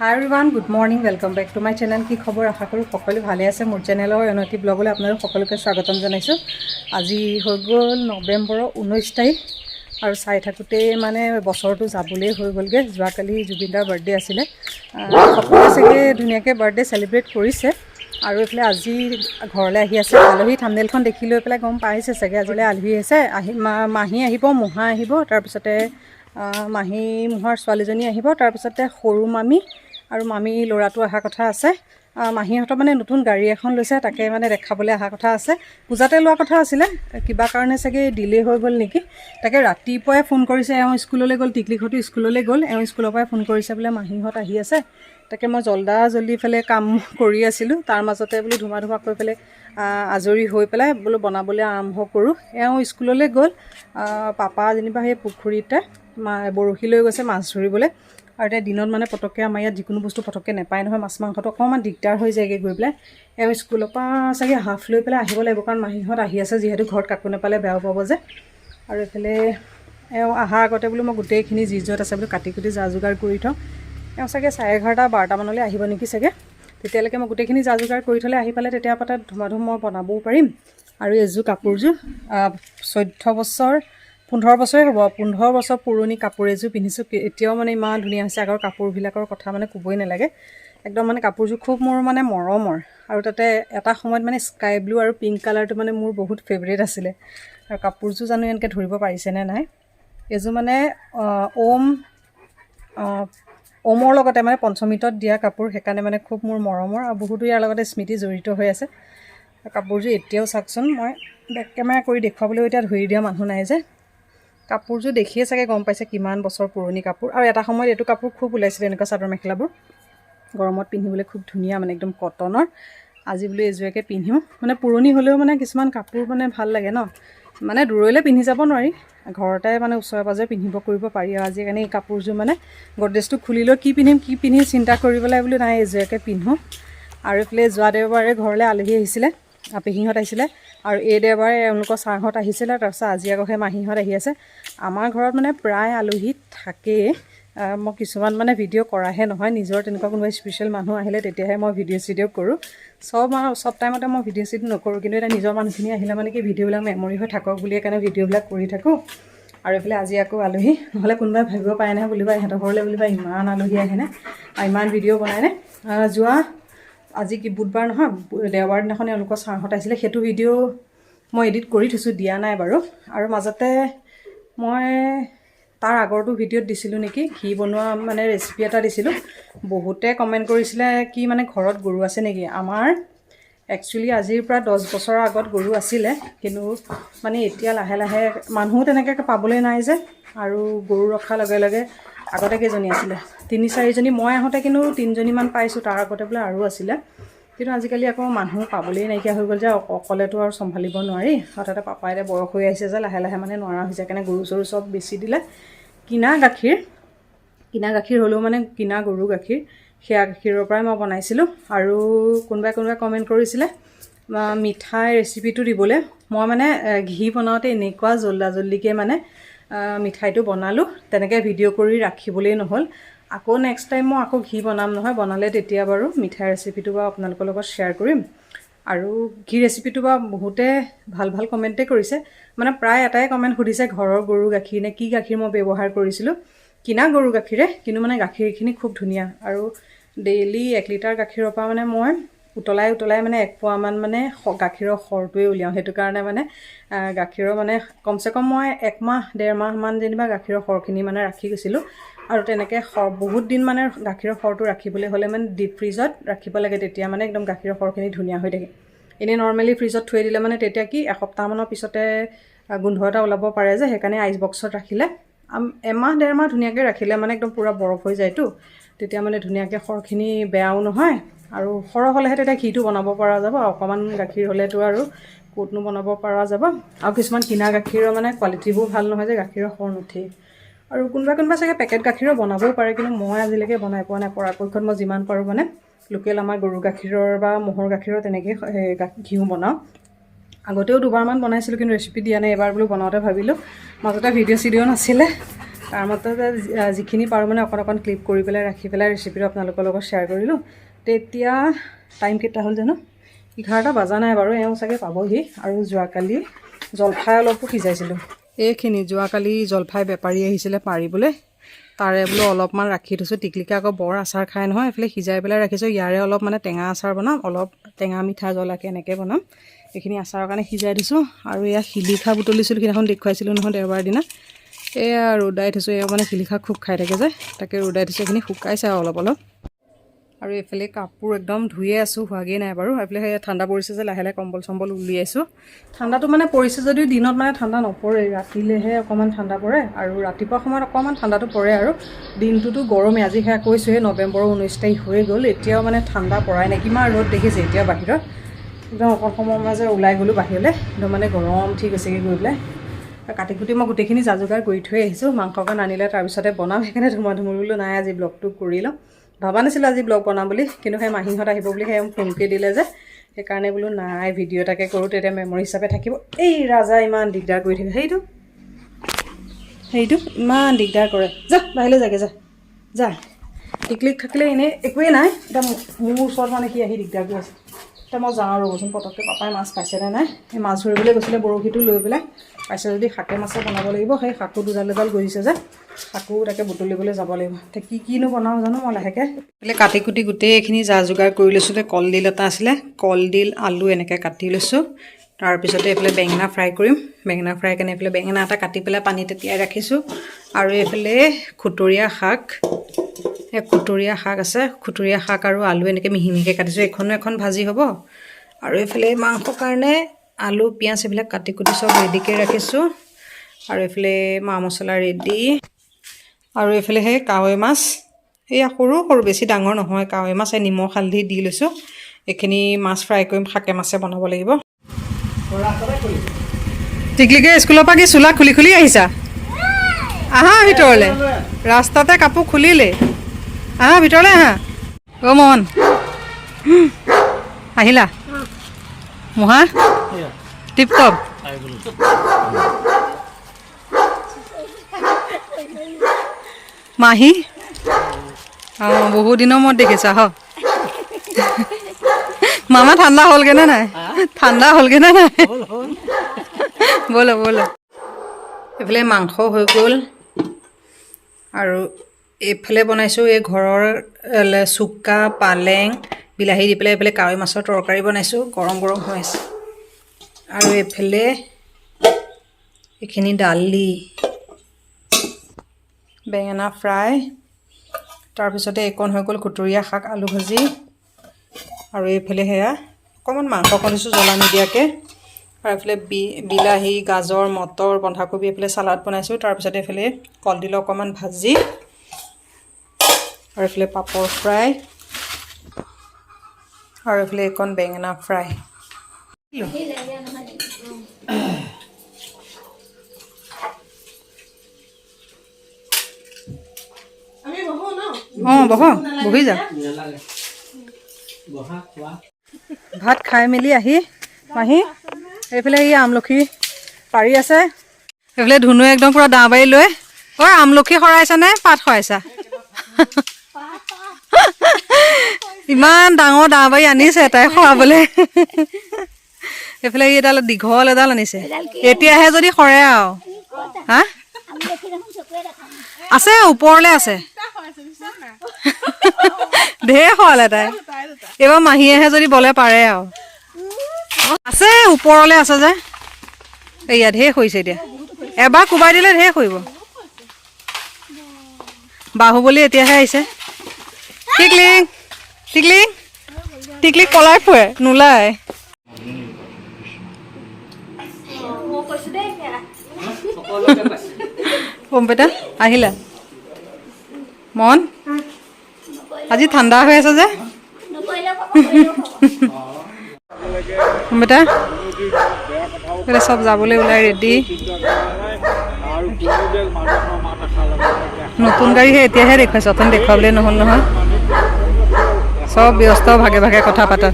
Hi everyone, good morning. Welcome back to my channel. কি খবৰ আশা কৰো সকলো ভালে আছে মোৰ চেনেলৰ এনটি ব্লগলৈ আপোনালোক সকলোকে স্বাগতম জনাইছো। আজি হৈ গ'ল নৱেম্বৰৰ 19 তাৰিখ আৰু চাই থাকোতে মানে বছৰটো যাবলৈ হৈ গ'লগে। যোৱাকালি জুবিনদাৰ বাৰ্থডে আছিলে। সকলোৱে চাগে ধুনীয়াকৈ বাৰ্থডে সেলিব্ৰেট কৰিছে আৰু এফালে আজি ঘৰলৈ আহি আছে আলহী। থাম্বনেইলখন দেখি লৈ পেলাই গম পাইছে চাগে আজিলৈ আলহী আছে। মাহী আহিব, মুহা আহিব, তাৰপিছতে মাহী মুহাৰ ছোৱালীজনী আহিব, তাৰপিছতে সৰু মামী আৰু মামী ল'ৰাটো অহা কথা আছে। মাহীহঁতৰ মানে নতুন গাড়ী এখন লৈছে, তাকে মানে দেখাবলৈ অহা কথা আছে। পূজাতে লোৱা কথা আছিলে, কিবা কাৰণে চাগে ডিলে হৈ গ'ল নেকি। তাকে ৰাতিপুৱাই ফোন কৰিছে, এওঁ স্কুললৈ গ'ল, টিকলিহঁতো স্কুললৈ গ'ল, এওঁ স্কুলৰ পৰাই ফোন কৰিছে বোলে মাহীহঁত আহি আছে। তাকে মই জল্দি ফেলে কাম কৰি আছিলোঁ, তাৰ মাজতে বোলো ধুমা কৰি পেলাই আজৰি হৈ পেলাই বোলো বনাবলৈ আৰম্ভ কৰোঁ। এওঁ স্কুললৈ গ'ল, পাপা যেনিবা সেই পুখুৰীতে বৰশী লৈ গৈছে মাছ ধৰিবলৈ। আৰু এতিয়া দিনত মানে পটককৈ আমাৰ ইয়াত যিকোনো বস্তু পটককৈ নাপায় নহয়, মাছ মাংসটো অকণমান দিগদাৰ হৈ যায়গৈ গৈ পেলাই। এওঁ স্কুলৰ পৰা চাগে হাফ লৈ পেলাই আহিব লাগিব, কাৰণ মাহীহঁত আহি আছে যিহেতু ঘৰত কাকো নাপালে বেয়াও পাব যে। আৰু এইফালে এওঁ অহাৰ আগতে বোলো মই গোটেইখিনি যি য'ত আছে বোলো কাটি কুটি যা যোগাৰ কৰি থওঁ। এওঁ চাগে 11:30 12মানলৈ আহিব নেকি চাগে। তেতিয়ালৈকে মই গোটেইখিনি যা যোগাৰ কৰি থ'লে আহি পালে তেতিয়া পৰা ধুমাধুম মই বনাবও পাৰিম। আৰু এযোৰ কাপোৰযোৰ 15 বছৰে হ'ব, 15 বছৰ পুৰণি কাপোৰ এযোৰ পিন্ধিছোঁ। এতিয়াও মানে ইমান ধুনীয়া হৈছে। আগৰ কাপোৰবিলাকৰ কথা মানে ক'বই নালাগে, একদম মানে কাপোৰযোৰ খুব মোৰ মানে মৰমৰ। আৰু তাতে এটা সময়ত মানে স্কাই ব্লু আৰু পিংক কালাৰটো মানে মোৰ বহুত ফেভৰেট আছিলে। আৰু কাপোৰযোৰ জানো এনেকৈ ধৰিব পাৰিছেনে নাই। এইযোৰ মানে ওমৰ লগতে মানে পঞ্চমৃতত দিয়া কাপোৰ, সেইকাৰণে মানে খুব মোৰ মৰমৰ আৰু বহুতো ইয়াৰ লগতে স্মৃতি জড়িত হৈ আছে। কাপোৰযোৰ এতিয়াও চাওকচোন, মই বেক কেমেৰা কৰি দেখুৱাবলৈও এতিয়া ধৰি দিয়া মানুহ নাই যে। কাপোৰযোৰ দেখিয়ে চাগে গম পাইছে কিমান বছৰ পুৰণি কাপোৰ। আৰু এটা সময়ত এইটো কাপোৰ খুব ওলাইছিলে, এনেকুৱা চাদৰ মেখেলাবোৰ গৰমত পিন্ধিবলৈ খুব ধুনীয়া, মানে একদম কটনৰ। আজি বোলো এযোৰকে পিন্ধিম, মানে পুৰণি হ'লেও মানে কিছুমান কাপোৰ মানে ভাল লাগে ন, মানে দূৰলৈ পিন্ধি যাব নোৱাৰি, ঘৰতে মানে ওচৰে পাজৰে পিন্ধিব কৰিব পাৰি। আৰু আজি কাৰণে এই কাপোৰযোৰ মানে গডৰেজটো খুলি লৈ কি পিন্ধিম চিন্তা কৰি পেলাই বোলো নাই এযোৰকে পিন্ধোঁ। আৰু এইফালে যোৱা দেওবাৰে ঘৰলৈ আলহী আহিছিলে, পেহীহঁত আহিছিলে, আৰু এই দেওবাৰে এওঁলোকৰ ছাৰহঁত আহিছিলে। তাৰপিছত আজি আকৌ সেই মাহীহঁত আহি আছে। আমাৰ ঘৰত মানে প্ৰায় আলহী থাকেই। মই কিছুমান মানে ভিডিঅ' কৰাহে নহয়, নিজৰ তেনেকুৱা কোনোবা স্পেচিয়েল মানুহ আহিলে তেতিয়াহে মই ভিডিঅ' কৰোঁ। চব টাইমতে মই ভিডিঅ' নকৰোঁ, কিন্তু এতিয়া নিজৰ মানুহখিনি আহিলে মানে কি ভিডিঅ'বিলাক মেমৰি হৈ থাকক বুলি সেইকাৰণে ভিডিঅ'বিলাক কৰি থাকোঁ। আৰু এইফালে আজি আকৌ আলহী, নহ'লে কোনোবাই ভাবিব পাৰে নহয় বুলিবা ইহঁতৰ ঘৰলৈ বুলিবা ইমান আলহী আহেনে, ইমান ভিডিঅ' বনায়নে। আজি কি বুধবাৰ নহয়, দেওবাৰ দিনাখন এওঁলোকৰ ছাৰহঁত আহিছিলে, সেইটো ভিডিঅ' মই এডিট কৰি থৈছোঁ, দিয়া নাই বাৰু। আৰু মাজতে মই তাৰ আগৰটো ভিডিঅ'ত দিছিলোঁ নেকি, ঘি বনোৱা মানে ৰেচিপি এটা দিছিলোঁ। বহুতে কমেণ্ট কৰিছিলে কি মানে ঘৰত গৰু আছে নেকি। আমাৰ একচুৱেলি আজিৰ পৰা 10 বছৰৰ আগত গৰু আছিলে, কিন্তু মানে এতিয়া লাহে লাহে মানুহো তেনেকৈ পাবলৈ নাই যে। আৰু গৰু ৰখাৰ লগে লগে আগতে কেইজনী আছিলে, 3-4জনী, মই আহোঁতে কিন্তু 3জনীমান পাইছোঁ, তাৰ আগতে বোলে আৰু আছিলে। কিন্তু আজিকালি আকৌ মানুহ পাবলেই নাইকিয়া হৈ গ'ল যে, অকলেতো আৰু চম্ভালিব নোৱাৰি। আৰু তাতে পাপাই এতিয়া বয়স হৈ আহিছে যে লাহে লাহে মানে নোৱাৰা হৈছে, সেইকাৰণে গৰু চৰু চব বেচি দিলে। কিনা গাখীৰ হ'লেও মানে কিনা গৰু গাখীৰ, সেয়া গাখীৰৰ পৰাই মই বনাইছিলোঁ। আৰু কোনোবাই কমেণ্ট কৰিছিলে মিঠাই ৰেচিপিটো দিবলৈ। মই মানে ঘি বনাওঁতে এনেকুৱা জল্দিকৈ মানে মিঠাইটো বনালোঁ, তেনেকৈ ভিডিঅ' কৰি ৰাখিবলৈ নহ'ল। আকৌ নেক্সট টাইম মই আকৌ ঘি বনাম নহয়, বনালে তেতিয়া বাৰু মিঠাই ৰেচিপিটো বাৰু আপোনালোকৰ লগত শ্বেয়াৰ কৰিম। আৰু ঘি ৰেচিপিটো বাৰু বহুতে ভাল কমেণ্টেই কৰিছে, মানে প্ৰায় এটাই কমেণ্ট সুধিছে ঘৰৰ গৰু গাখীৰ নে কি গাখীৰ মই ব্যৱহাৰ কৰিছিলোঁ। কিনা গৰু গাখীৰে, কিন্তু মানে গাখীৰখিনি খুব ধুনীয়া। আৰু ডেইলি 1 লিটাৰ গাখীৰৰ পৰা মানে মই উতলাই মানে 1 পোৱামান মানে গাখীৰৰ সৰটোৱে উলিয়াওঁ। সেইটো কাৰণে মানে গাখীৰৰ মানে কমচে কম মই 1 মাহ 1.5 মাহমান যেনিবা গাখীৰৰ সৰখিনি মানে ৰাখি গৈছিলোঁ। আৰু তেনেকৈ বহুত দিন মানে গাখীৰৰ সৰটো ৰাখিবলৈ হ'লে মানে ডিপ ফ্ৰিজত ৰাখিব লাগে, তেতিয়া মানে একদম গাখীৰৰ সৰখিনি ধুনীয়া হৈ থাকে। এনেই নৰ্মেলি ফ্ৰিজত থৈ দিলে মানে তেতিয়া কি এসপ্তাহমানৰ পিছতে গোন্ধ এটা ওলাব পাৰে যে, সেইকাৰণে আইচ বক্সত ৰাখিলে 1 মাহ 1.5 মাহ ধুনীয়াকৈ ৰাখিলে মানে একদম পূৰা বৰফ হৈ যায়তো, তেতিয়া মানে ধুনীয়াকৈ সৰখিনি বেয়াও নহয়। আৰু সৰহ হ'লেহে তেতিয়া ঘিটো বনাব পৰা যাব, অকণমান গাখীৰ হ'লেতো আৰু ক'তনো বনাব পৰা যাব। আৰু কিছুমান কিনা গাখীৰৰ মানে কোৱালিটিবোৰ ভাল নহয় যে, গাখীৰৰ সৰ নুঠেই। আৰু কোনোবা চাগে পেকেট গাখীৰৰ বনাবও পাৰে, কিন্তু মই আজিলৈকে বনাই পোৱা নাই। পৰাপক্ষত মই যিমান পাৰোঁ মানে লোকেল আমাৰ গৰু গাখীৰৰ বা ম'হৰ গাখীৰৰ তেনেকৈ ঘিউ বনাওঁ। আগতেও 2বাৰমান বনাইছিলোঁ, কিন্তু ৰেচিপি দিয়া নাই। এবাৰ বোলো বনাওঁতে ভাবিলোঁ, মাজতে ভিডিঅ' নাছিলে, তাৰ মতে যিখিনি পাৰোঁ মানে অকণ ক্লিপ কৰি পেলাই ৰাখি পেলাই ৰেচিপিটো আপোনালোকৰ লগত শ্বেয়াৰ কৰিলোঁ। তেতিয়া টাইম কেইটা হ'ল জানো, 11টা বজা নাই বাৰু, এওঁ চাগে পাবহি। আৰু যোৱাকালি জলফাই অলপো সিজাইছিলোঁ। এইখিনি যোৱাকালি জলফাই বেপাৰী আহিছিলে পাৰিবলৈ, তাৰে বোলো অলপমান ৰাখি থৈছোঁ। টিকলিকে আকৌ বৰ আচাৰ খাই নহয়, এইফালে সিজাই পেলাই ৰাখিছোঁ। ইয়াৰে অলপ মানে টেঙা আচাৰ বনাম, অলপ টেঙা মিঠা জ্বলাকৈ এনেকৈ বনাম। এইখিনি আচাৰৰ কাৰণে সিজাই দিছোঁ। আৰু এয়া শিলিখা বুটলিছিলোঁ, সেইদিনাখন দেখুৱাইছিলোঁ নহয় দেওবাৰ দিনা। এয়া ৰ'দাই থৈছোঁ, এয়া মানে শিলিখা খুব খাই থাকে যে, তাকে ৰ'দাই থৈছোঁ। এইখিনি শুকাইছে আৰু অলপ অলপ। আৰু এইফালে কাপোৰ একদম ধুয়ে আছোঁ, হোৱাগেই নাই বাৰু। এইফালে সেই ঠাণ্ডা পৰিছে যে লাহে লাহে কম্বল চম্বল উলিয়াইছোঁ। ঠাণ্ডাটো মানে পৰিছে যদিও দিনত মানে ঠাণ্ডা নপৰে, ৰাতিলেহে অকণমান ঠাণ্ডা পৰে। আৰু ৰাতিপুৱা সময়ত অকণমান ঠাণ্ডাটো পৰে। আৰু দিনটোতো গৰমেই। আজি সেয়া কৈছোঁহে নৱেম্বৰৰ 19 তাৰিখ হৈ গ'ল, এতিয়াও মানে ঠাণ্ডা পৰাই নাই। কিমান ৰ'দ দেখিছে এতিয়া বাহিৰত, একদম অকণ সময়ৰ মাজে ওলাই গ'লোঁ বাহিৰলৈ, একদম মানে গৰম ঠিক হৈছেগৈ গৈ পেলাই। কাটি কুটি মই গোটেইখিনি যা যোগাৰ কৰি থৈ আহিছোঁ। মাংসকণ আনিলে তাৰপিছতে বনাম, সেইকাৰণে ধুমা বোলো নাই আজি ব্লগটো কৰি লওঁ। ভাবা নাছিলোঁ আজি ব্লগ বনাম বুলি, কিন্তু সেই মাহীহঁত আহিব বুলি সেই ফোনকৈ দিলে যে, সেইকাৰণে বোলো নাই ভিডিঅ' এটাকে কৰোঁ, তেতিয়া মেমৰি হিচাপে থাকিব। এই ৰাজা ইমান দিগদাৰ কৰি থাকে, সেইটো ইমান দিগদাৰ কৰে। যা বাহিৰলৈ যাগে, যা। টিকলিক থাকিলে এনেই একোৱেই নাই, এতিয়া মোৰ ওচৰত মানে কি আহি দিগদাৰ কৰি আছে। এতিয়া মই যাওঁ ৰ'বচোন পটককৈ, পাপাই মাছ পাইছেনে নাই। সেই মাছ ধৰিবলৈ গৈছিলে, বৰশীটো লৈ পেলাই পাইছে যদি শাকে মাছে বনাব লাগিব। সেই শাকো দুডাল গজিছে যে, শাকো তাকে বুটলিবলৈ যাব লাগিব। এতিয়া কিনো বনাওঁ জানো মই লাহেকৈ। বোলে কাটি কুটি গোটেইখিনি যা যোগাৰ কৰি লৈছোঁ। কলডিল এটা আছিলে, কলডিল আলু এনেকৈ কাটি লৈছোঁ। তাৰপিছতে এইফালে বেঙেনা ফ্ৰাই কৰিম। বেঙেনা ফ্ৰাই কাৰণে এইফালে বেঙেনা এটা কাটি পেলাই পানীত তিয়াই ৰাখিছোঁ। আৰু এইফালে খুতৰীয়া শাক, এই খুতৰীয়া শাক আছে, খুতৰীয়া শাক আৰু আলু এনেকৈ মিহি মিহিকৈ কাটিছোঁ। এইখনো এখন ভাজি হ'ব। আৰু এইফালে মাংসৰ কাৰণে আলু পিঁয়াজ এইবিলাক কাটি কুটি চব ৰেডিকৈ ৰাখিছোঁ। আৰু এইফালে মা মছলা ৰেডি। আৰু এইফালে সেই কাৱৈ মাছ, এয়া সৰু সৰু বেছি ডাঙৰ নহয় কাৱৈ মাছ, এই নিমখ হালধি দি লৈছোঁ। এইখিনি মাছ ফ্ৰাই কৰিম, শাকে মাছে বনাব লাগিব। টিকলিকে স্কুলৰ পৰা কি চোলা খুলি খুলি আহিছা? আহা ভিতৰলৈ, ৰাস্তাতে কাপোৰ খুলিলে। আহা ভিতৰলৈ আহা। অ' মোহন আহিলা? মহা টিপ টপ। মাহী অঁ বহুত দিনৰ মূৰত দেখিছা হ। মামা ঠাণ্ডা হ'লগৈনে নাই? ঠাণ্ডা হ'লগৈনে নাই? ব'লো ব'লো। এইফালে মাংস হৈ গ'ল। আৰু এইফালে বনাইছোঁ এই ঘৰৰ চুকা পালেং বিলাহী দি পেলাই এইফালে কাৱৈ মাছৰ তৰকাৰী বনাইছোঁ, গৰম গৰম হৈ আছে। আৰু এইফালে এইখিনি দালি, বেঙেনা ফ্ৰাই, তাৰপিছতে এইকণ হৈ গ'ল খুতৰীয়া শাক আলু ভাজি। আৰু এইফালে সেয়া অকণমান মাংস অকণ দিছোঁ জ্বলা নিদিয়াকৈ। আৰু এইফালে বিলাহী গাজৰ মটৰ বন্ধাকবি এইফালে চালাড বনাইছোঁ। তাৰপিছতে এইফালে কলডিলৰ অকণমান ভাজি। আৰু এইফালে পাপৰ ফ্ৰাই। আৰু এইফালে এইকণ বেঙেনা ফ্ৰাই। অঁ বহ, বহি যা। ভাত খাই মেলি আহি মাহী এইফালে এই আমলখি পাৰি আছে। এইফালে ধুনুৱে একদম পূৰা দাওঁ বাৰী লৈ, ঐ আমলখি সৰাইছানে পাত সৰাইছা? ইমান ডাঙৰ দাওঁ বাৰী আনিছে তাই সৰাবলৈ। এইফালে ই এডাল দীঘল এডাল আনিছে, এতিয়াহে যদি সৰে আৰু। হা আছে ওপৰলৈ আছে, ঢেৰ সৰালে তাই। এইবাৰ মাহীয়েহে যদি বলে পাৰে আৰু। আছে ওপৰলৈ আছে যে, এয়া ঢেৰ সৰিছে এতিয়া। এবাৰ কোবাই দিলে ঢেৰ সৰিব। বাহুবলী এতিয়াহে আহিছে। টিকলিং টিকলিং টিকলিক পলাই ফুৰে, নোলায়। কম্পিউটা আহিলা? মন আজি ঠাণ্ডা হৈ আছে যে। কম্পিউটা এতিয়া চব যাবলৈ ওলাই ৰেডি। নতুন গাড়ীহে এতিয়াহে দেখুৱাইছোঁ, অথনি দেখুৱাবলৈ নহ'ল নহয়। চব ব্যস্ত ভাগে ভাগে কথা পাতা।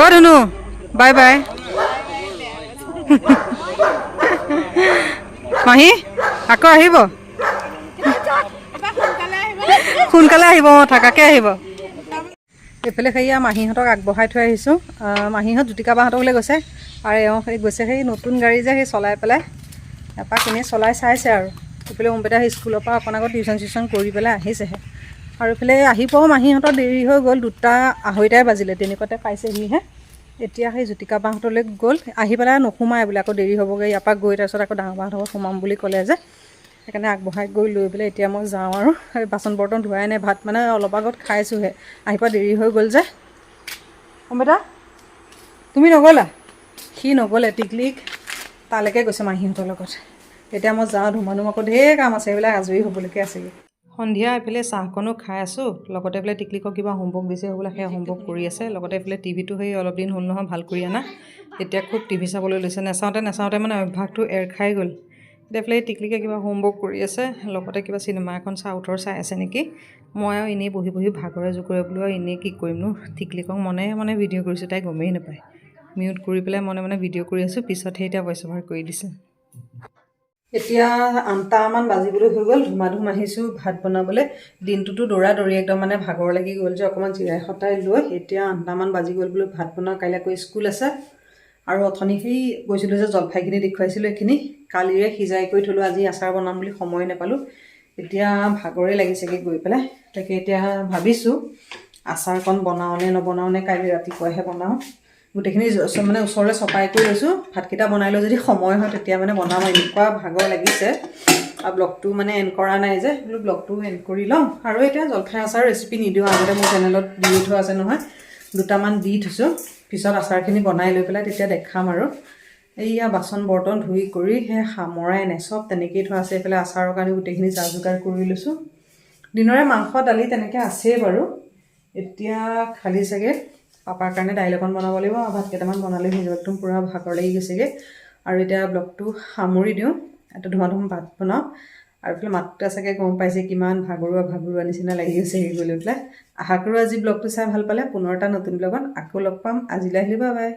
অ' ধুনু বাই বাই। মাহী আকৌ আহিব সোনকালে আহিব থাকাকৈ আহিব এইফালে সেয়া মাহীহঁতক আগবঢ়াই থৈ আহিছোঁ মাহীহঁত জ্যোতিকা বাহঁতকলৈ গৈছে আৰু এওঁ সেই গৈছে সেই নতুন গাড়ী যে সেই চলাই পেলাই এপাক এনেই চলাই চাইছে আৰু এইফালে ওমপেটা সেই স্কুলৰ পৰা অকণ আগত টিউশ্যন চিউশ্যন কৰি পেলাই আহিছেহে আৰু এইফালে আহি পোৱাও মাহীহঁতৰ দেৰি হৈ গ'ল 2:30 বাজিলে তেনেকুৱাতে পাইছেহিহে এতিয়া সেই জ্যোতিকা বাহঁতলৈ গ'ল আহি পেলাই নোসোমায় বোলে আকৌ দেৰি হ'বগৈ ইয়াৰ পৰা গৈ তাৰপিছত আকৌ ডাঙৰ বাহঁতৰ সোমাম বুলি ক'লে যে সেইকাৰণে আগবঢ়াই গৈ লৈ পেলাই এতিয়া মই যাওঁ আৰু সেই বাচন বৰ্তন ধোৱাই নাই ভাত মানে অলপ আগত খাইছোঁহে আহি পোৱা দেৰি হৈ গ'ল যে বেটা তুমি নগ'লা সি নগ'লে টিকলিক তালৈকে গৈছে মাহীহঁতৰ লগত এতিয়া মই যাওঁ ধুমা আকৌ ঢেৰ কাম আছে এইবিলাক আজৰি হ'বলৈকে আছেগৈ সন্ধিয়া এইফালে চাহকণো খাই আছোঁ লগতে এইফালে টিকলিকক কিবা হোমৱৰ্ক দিছে হ'বলৈ সেই হোমৱৰ্ক কৰি আছে লগতে এইফালে টিভিটো সেই অলপ দিন হ'ল নহয় ভাল কৰি আনা এতিয়া খুব টিভি চাবলৈ লৈছে নেচাওঁতে মানে অভ্যাসটো এৰ খাই গ'ল এতিয়া এইফালে টিকলিকে কিবা হোমৱৰ্ক কৰি আছে লগতে কিবা চিনেমা এখন চাউথৰ চাই আছে নেকি মই আৰু এনেই বহি ভাগৰে জোগৰে বোলো আৰু এনেই কি কৰিমনো টিকলিকক মনে ভিডিঅ' কৰিছোঁ তাই গমেই নাপায় মিউট কৰি পেলাই মনে ভিডিঅ' কৰি আছোঁ পিছতহে এতিয়া ভইচ অভাৰ কৰি দিছে এতিয়া 8টামান বাজিবলৈ হৈ গ'ল ধুম আহিছোঁ ভাত বনাবলৈ দিনটোতো দৌৰি একদম মানে ভাগৰ লাগি গ'ল যে অকণমান জিৰাই সতাই লৈ এতিয়া 8টামান বাজি গ'ল বোলো ভাত বনাওঁ কাইলৈ আকৌ স্কুল আছে আৰু অথনি সেই গৈছিলোঁ যে জলফাইখিনি দেখুৱাইছিলোঁ এইখিনি কালিৰে সিজাই কৰি থ'লোঁ আজি আচাৰ বনাম বুলি সময় নাপালোঁ এতিয়া ভাগৰে লাগিছেগৈ গৈ পেলাই তাকে এতিয়া ভাবিছোঁ আচাৰকণ বনাওঁ নে নবনাওঁ নে কাইলৈ ৰাতিপুৱাহে বনাওঁ গোটেইখিনি মানে ওচৰলৈ চপাই কৰি লৈছোঁ ভাতকেইটা বনাই লৈ যদি সময় হয় তেতিয়া মানে বনাম এনেকুৱা ভাগৰ লাগিছে আৰু ব্লগটো মানে এণ্ড কৰা নাই যে বোলো ব্লগটো এণ্ড কৰি লওঁ আৰু এতিয়া জলফাই আচাৰ ৰেচিপি নিদিওঁ আগতে মোৰ চেনেলত দি থোৱা আছে নহয় 2টামান দি থৈছোঁ পিছত আচাৰখিনি বনাই লৈ পেলাই তেতিয়া দেখাম আৰু এইয়া বাচন বৰ্তন ধুই কৰি সেই সামৰাই নাই চব তেনেকেই থোৱা আছে এইফালে আচাৰৰ কাৰণে গোটেইখিনি যা যোগাৰ কৰি লৈছোঁ দিনৰে মাংস দালি তেনেকৈ আছেই বাৰু এতিয়া খালি চাগে পাপাৰ কাৰণে দাইল অকণ বনাব লাগিব আৰু ভাত কেইটামান বনালে হৈ যাব একদম পূৰা ভাগৰ লাগি গৈছেগৈ আৰু এতিয়া ব্লগটো সামৰি দিওঁ এটা ধুম ভাত বনাওঁ আৰু এইফালে মাতটোৱে চাগে গম পাইছে কিমান ভাগৰুৱা নিচিনা লাগি গৈছেগৈ গৈ লৈ পেলাই আশা কৰোঁ আজি ব্লগটো চাই ভাল পালে পুনৰ এটা নতুন ব্লগত আকৌ লগ পাম আজিলৈ আহিলোঁ বাই বাই